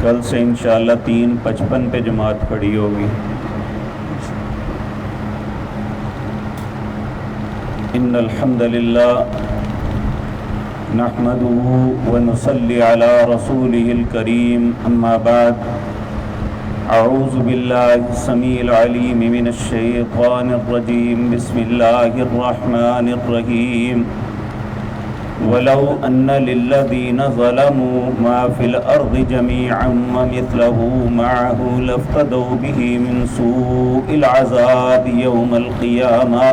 کل سے انشاءاللہ 3:55 پہ جماعت کھڑی ہوگی۔ ان الحمد للہ نحمده ونصلی علی رسوله الکریم، اما بعد، اعوذ باللہ السمیع العلیم من الشیطان الرجیم، بسم اللہ الرحمن الرحیم۔ ولو ان للذین ظلموا ما فی الارض جميعا ومثله معه لافتدوا به من سوء العذاب یوم القیامہ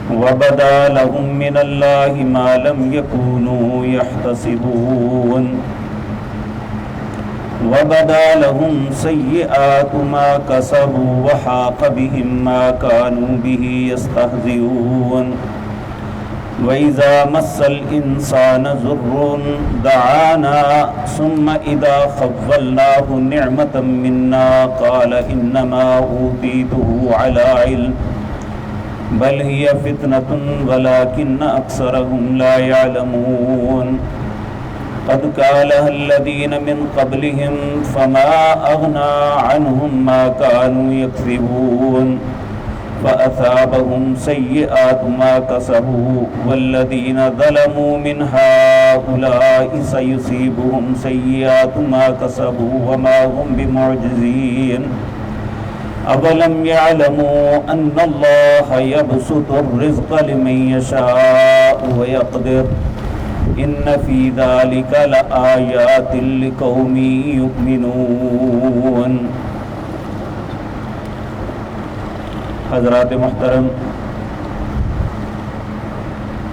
وبدا لهم من اللہ ما لم يكونوا يحتسبون وبدا لهم سیئات ما کسبوا وحاق بهم ما كانوا به يستهزئون وَإِذَا مَسَّ الْإِنسَانَ ضُرٌّ دَعَانَا ثُمَّ إِذَا خَوَّلْنَاهُ نِعْمَةً مِنَّا قَالَ إِنَّمَا أُوتِيتُهُ عَلَى عِلْمٍ بَلْ هِيَ فِتْنَةٌ وَلَكِنَّ أَكْثَرَهُمْ لَا يَعْلَمُونَ قَدْ قَالَهَا الَّذِينَ مِنْ قَبْلِهِمْ فَمَا أَغْنَى عَنْهُمْ مَا كَانُوا يَكْسِبُونَ فَأَثَابَهُمْ سَيِّئَاتُ مَا كَسَبُوا وَالَّذِينَ ظَلَمُوا مِنْ هَؤُلَاءِ سَيُصِيبُهُمْ سَيِّئَاتُ مَا كَسَبُوا وَمَا هُمْ بِمُعْجِزِينَ أَوَلَمْ يَعْلَمُوا أَنَّ اللَّهَ يَبْسُطُ الرِّزْقَ لِمَن يَشَاءُ وَيَقْدِرُ إِنَّ فِي ذَلِكَ لَآيَاتٍ لِقَوْمٍ يُؤْمِنُونَ۔ حضرات محترم،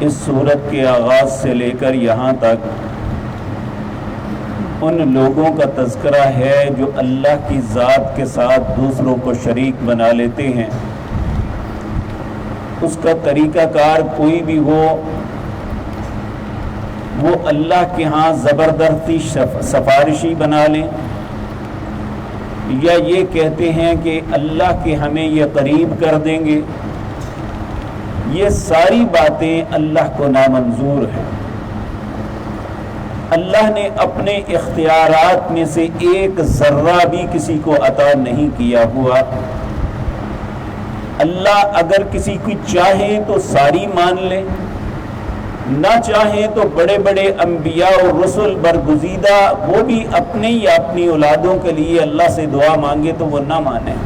اس سورت کے آغاز سے لے کر یہاں تک ان لوگوں کا تذکرہ ہے جو اللہ کی ذات کے ساتھ دوسروں کو شریک بنا لیتے ہیں۔ اس کا طریقہ کار کوئی بھی ہو، وہ اللہ کے ہاں زبردستی سفارشی بنا لیں، یا یہ کہتے ہیں کہ اللہ کے ہمیں یہ قریب کر دیں گے، یہ ساری باتیں اللہ کو نامنظور ہیں۔ اللہ نے اپنے اختیارات میں سے ایک ذرہ بھی کسی کو عطا نہیں کیا ہوا۔ اللہ اگر کسی کو چاہے تو ساری مان لے، نہ چاہیں تو بڑے بڑے انبیاء اور رسل برگزیدہ وہ بھی اپنے یا اپنی اولادوں کے لیے اللہ سے دعا مانگے تو وہ نہ مانیں۔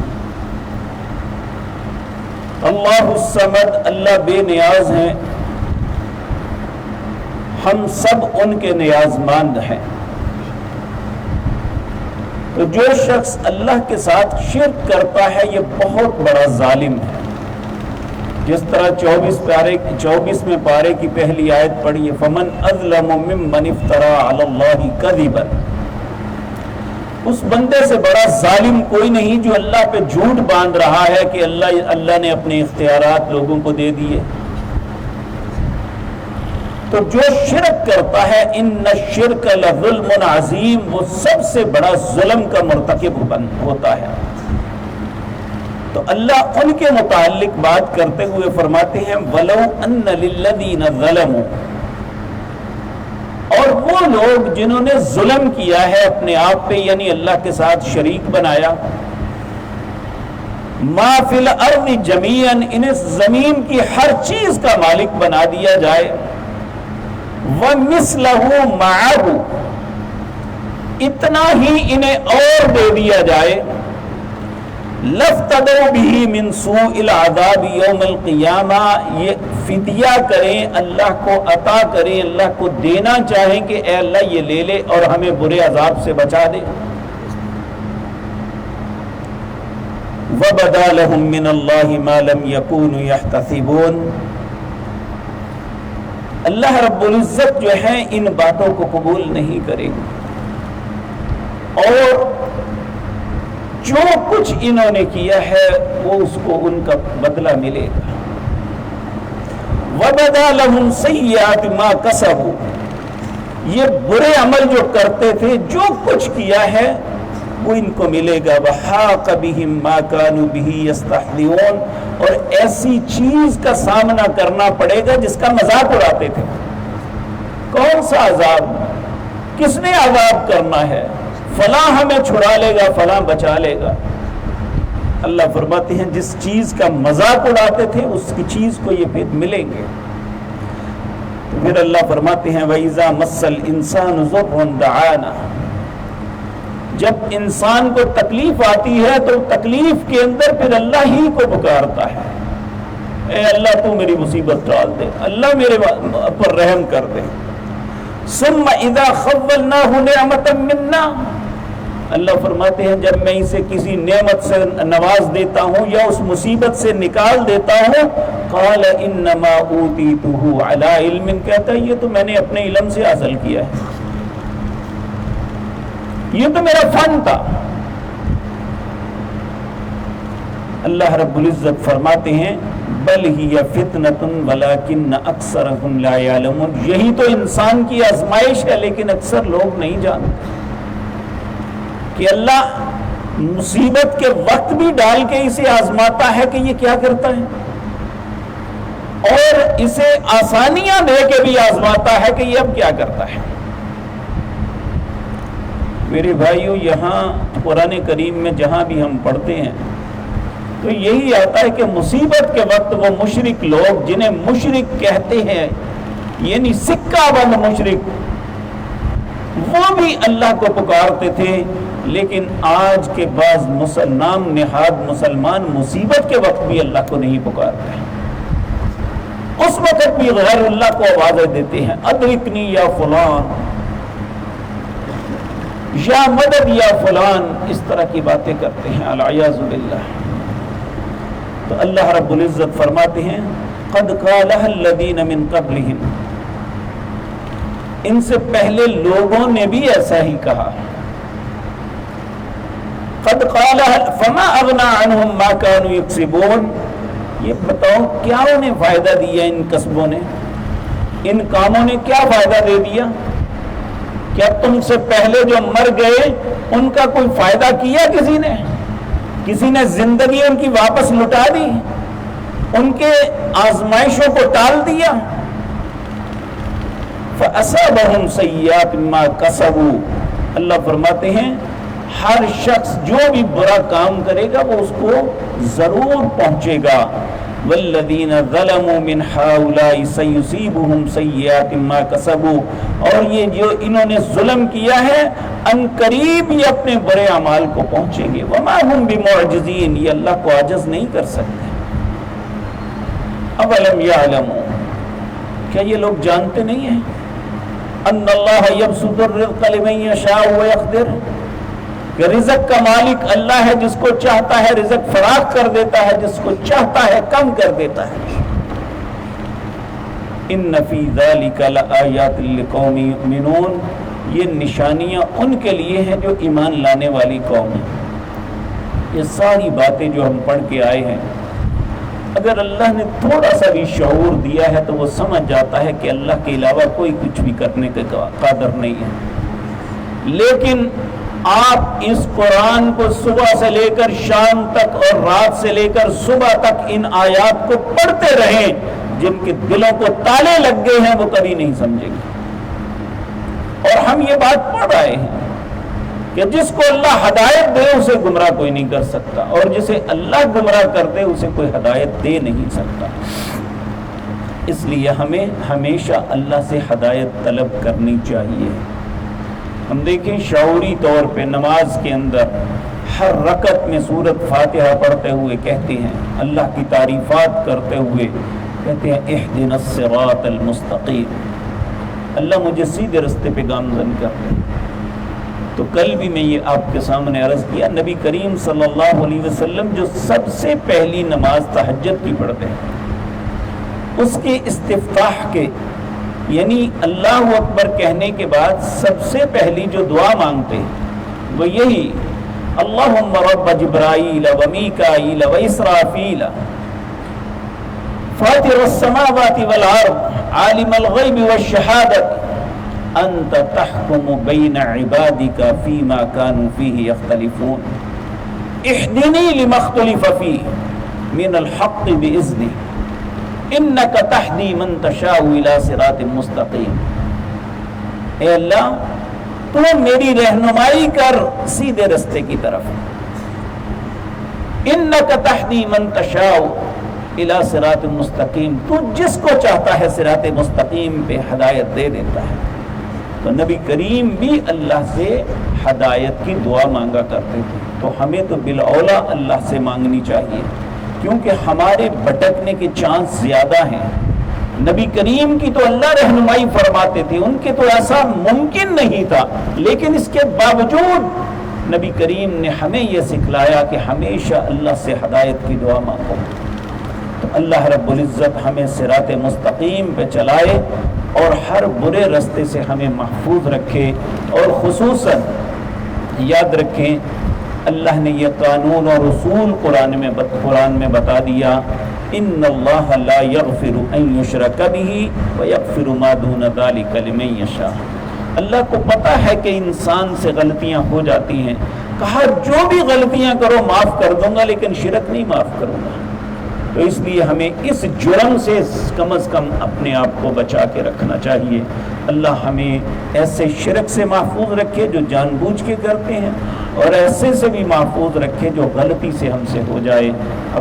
اللہ الصمد، اللہ بے نیاز ہیں، ہم سب ان کے نیاز مند ہیں۔ تو جو شخص اللہ کے ساتھ شرک کرتا ہے یہ بہت بڑا ظالم ہے۔ جس طرح 24ویں پارے کی پہلی آیت پڑھی ہے، فَمَنْ أَظْلَمُ مِمَّنِ افْتَرَىٰ عَلَى اللَّهِ كَذِبًا۔ اس بندے سے بڑا ظالم کوئی نہیں جو اللہ پہ جھوٹ باندھ رہا ہے کہ اللہ نے اپنے اختیارات لوگوں کو دے دیے۔ تو جو شرک کرتا ہے، اِنَّ الشِّرْكَ لَظُلْمٌ عَظِيمٌ، وہ سب سے بڑا ظلم کا مرتکب ہوتا ہے۔ تو اللہ ان کے متعلق بات کرتے ہوئے فرماتے ہیں وَلَوْ أَنَّ لِلَّذِينَ ظَلَمُوا، اور وہ لوگ جنہوں نے ظلم کیا ہے اپنے آپ پہ، یعنی اللہ کے ساتھ شریک بنایا، مَا فِي الْأَرْضِ جَمِيعًا، انہیں زمین کی ہر چیز کا مالک بنا دیا جائے، وَمِثْلَهُ مَعَهُ، اتنا ہی انہیں اور دے دیا جائے، لَفْتَدَوْا بِهِ مِنْ سُوءِ الْعَذَابِ يَوْمَ الْقِيَامَةِ، یہ فدیہ کریں، اللہ کو عطا کریں، اللہ کو دینا چاہیں کہ اے اللہ یہ لے لے اور ہمیں برے عذاب سے بچا دے۔ وَبَدَا لَهُم مِّنَ اللَّهِ مَا لَمْ يَكُونُوا يَحْتَسِبُونَ۔ اللہ رب العزت جو ہے ان باتوں کو قبول نہیں کرے گا، اور جو کچھ انہوں نے کیا ہے وہ اس کو ان کا بدلہ ملے گا۔ وَبَدَا لَهُمْ سَيِّئَاتُ مَا كَسَبُوا، یہ برے عمل جو کرتے تھے، جو کچھ کیا ہے وہ ان کو ملے گا۔ وَحَاقَ بِهِمْ مَا كَانُوا بِهِ يَسْتَهْزِئُونَ، اور ایسی چیز کا سامنا کرنا پڑے گا جس کا مذاق اڑاتے تھے۔ کون سا عذاب؟ کس نے عذاب کرنا ہے؟ فلاں ہمیں چھڑا لے گا، فلاں بچا لے گا۔ اللہ فرماتے ہیں جس چیز کا مذاق اڑاتے تھے اس کی چیز کو یہ پھر ملیں گے۔ تو پھر اللہ فرماتے ہیں وَإِذَا مَسَّ الْإِنسَانُ ضُرٌّ دَعَانَا، جب انسان کو تکلیف آتی ہے تو تکلیف کے اندر پھر اللہ ہی کو پکارتا ہے، اے اللہ تو میری مصیبت ٹال دے، اللہ میرے پر رحم کر دے۔ ثم اذا خولناه نعمتا منا، اللہ فرماتے ہیں جب میں اسے کسی نعمت سے نواز دیتا ہوں یا اس مصیبت سے نکال دیتا ہوں، قال انما اوتیتہ علی علم، کہتا ہے یہ تو میں نے اپنے علم سے حاصل کیا ہے، یہ تو میرا فن تھا۔ اللہ رب العزت فرماتے ہیں بل ہی فتنۃ ولکن اکثرهم لا یعلمون، یہی تو انسان کی آزمائش ہے لیکن اکثر لوگ نہیں جانتے کہ اللہ مصیبت کے وقت بھی ڈال کے اسے آزماتا ہے کہ یہ کیا کرتا ہے، اور اسے آسانیاں دے کے بھی آزماتا ہے کہ یہ اب کیا کرتا ہے۔ میرے بھائیو، یہاں قرآن کریم میں جہاں بھی ہم پڑھتے ہیں تو یہی آتا ہے کہ مصیبت کے وقت وہ مشرک لوگ جنہیں مشرک کہتے ہیں، یعنی سکہ بند مشرک، وہ بھی اللہ کو پکارتے تھے، لیکن آج کے بعض نام نہاد مسلمان مصیبت کے وقت بھی اللہ کو نہیں پکارتے ہیں، اس وقت بھی غیر اللہ کو آوازیں دیتے ہیں، ادرکنی یا فلان، یا مدد یا فلان، اس طرح کی باتیں کرتے ہیں، العیاذ باللہ۔ تو اللہ رب العزت فرماتے ہیں قد قالها الذین من قبلہم، ان سے پہلے لوگوں نے بھی ایسا ہی کہا، قد قالها فما اغنى عنهم ما كانوا يكسبون، یہ بتاؤ کیا انہیں فائدہ دیا ان کسبوں نے، ان کاموں نے کیا فائدہ دے دیا؟ کیا تم سے پہلے جو مر گئے ان کا کوئی فائدہ کیا کسی نے؟ کسی نے زندگی ان کی واپس لٹا دی، ان کے آزمائشوں کو ٹال دیا؟ فَأَصَابَهُمْ سَيِّئَاتُ مَا كَسَبُوا، اللہ فرماتے ہیں ہر شخص جو بھی برا کام کرے گا وہ اس کو ضرور پہنچے گا۔ وَالَّذِينَ ظَلَمُوا مِنْ هَؤُلَاءِ سَيُصِيبُهُمْ سَيِّئَاتُ مَا كَسَبُوا، اور یہ جو انہوں نے ظلم کیا ہے ان قریب یہ اپنے برے اعمال کو پہنچیں گے۔ وَمَا هُمْ بِمُعْجِزِينَ، یہ اللہ کو عاجز نہیں کر سکتے۔ أَوَلَمْ يَعْلَمُوا، کیا یہ لوگ جانتے نہیں ہیں أَنَّ اللَّهَ يَبْسُطُ الرِّزْقَ لِمَن يَشَاءُ وَيَقْدِرُ، کہ رزق کا مالک اللہ ہے، جس کو چاہتا ہے رزق فراخ کر دیتا ہے، جس کو چاہتا ہے کم کر دیتا ہے۔ ان فی ذلک لآیات لقوم یؤمنون، یہ نشانیاں ان کے لیے ہیں جو ایمان لانے والی قوم ہے۔ یہ ساری باتیں جو ہم پڑھ کے آئے ہیں، اگر اللہ نے تھوڑا سا بھی شعور دیا ہے تو وہ سمجھ جاتا ہے کہ اللہ کے علاوہ کوئی کچھ بھی کرنے کے قادر نہیں ہے۔ لیکن آپ اس قرآن کو صبح سے لے کر شام تک اور رات سے لے کر صبح تک ان آیات کو پڑھتے رہیں، جن کے دلوں کو تالے لگ گئے ہیں وہ کبھی نہیں سمجھیں گے۔ اور ہم یہ بات پڑھ رہے ہیں کہ جس کو اللہ ہدایت دے اسے گمراہ کوئی نہیں کر سکتا، اور جسے اللہ گمراہ کر دے اسے کوئی ہدایت دے نہیں سکتا۔ اس لیے ہمیں ہمیشہ اللہ سے ہدایت طلب کرنی چاہیے۔ ہم دیکھیں شعوری طور پہ نماز کے اندر ہر رکعت میں سورۃ فاتحہ پڑھتے ہوئے کہتے ہیں، اللہ کی تعریفات کرتے ہوئے کہتے ہیں اہدنا الصراط المستقیم، اللہ مجھے سیدھے راستے پہ گامزن کر دے۔ تو کل بھی میں یہ آپ کے سامنے عرض کیا، نبی کریم صلی اللہ علیہ وسلم جو سب سے پہلی نماز تہجد کی پڑھتے ہیں، اس کے استفتاح کے یعنی اللہ اکبر کہنے کے بعد سب سے پہلی جو دعا مانگتے ہیں وہ یہی اللہم رب جبرائیل و میکائیل و اسرافیل فاطر السماوات والارض عالم الغیب والشہادت انت تحکم بین عبادک فیما کانوا فیہ یختلفون اہدنی لما اختلف فیہ من الحق باذنک انک تہدی من تشاء الی صراط مستقیم۔ اے اللہ، تو میری رہنمائی کر سیدھے رستے کی طرف. انک تہدی من تشاء الی صراط مستقیم، تو جس کو چاہتا ہے صراط مستقیم پہ ہدایت دے دیتا ہے. تو نبی کریم بھی اللہ سے ہدایت کی دعا مانگا کرتے تھے. تو ہمیں تو بالاولیٰ اللہ سے مانگنی چاہیے، کیونکہ ہمارے بھٹکنے کے چانس زیادہ ہیں. نبی کریم کی تو اللہ رہنمائی فرماتے تھے، ان کے تو ایسا ممکن نہیں تھا، لیکن اس کے باوجود نبی کریم نے ہمیں یہ سکھلایا کہ ہمیشہ اللہ سے ہدایت کی دعا مانگو. تو اللہ رب العزت ہمیں صراط مستقیم پہ چلائے اور ہر برے رستے سے ہمیں محفوظ رکھے. اور خصوصاً یاد رکھیں اللہ نے یہ قانون اور اصول قرآن میں بتا دیا، ان اللہ لا یغفر ان یشرک بہ ویغفر ما دون ذلک لمن یشاء. اللہ کو پتہ ہے کہ انسان سے غلطیاں ہو جاتی ہیں، کہا جو بھی غلطیاں کرو معاف کر دوں گا لیکن شرک نہیں معاف کروں گا. تو اس لیے ہمیں اس جرم سے کم از کم اپنے آپ کو بچا کے رکھنا چاہیے. اللہ ہمیں ایسے شرک سے محفوظ رکھے جو جان بوجھ کے کرتے ہیں، اور ایسے سے بھی محفوظ رکھے جو غلطی سے ہم سے ہو جائے.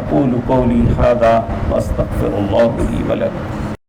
اقول قولی ھذا واستغفر اللہ لی ولکم.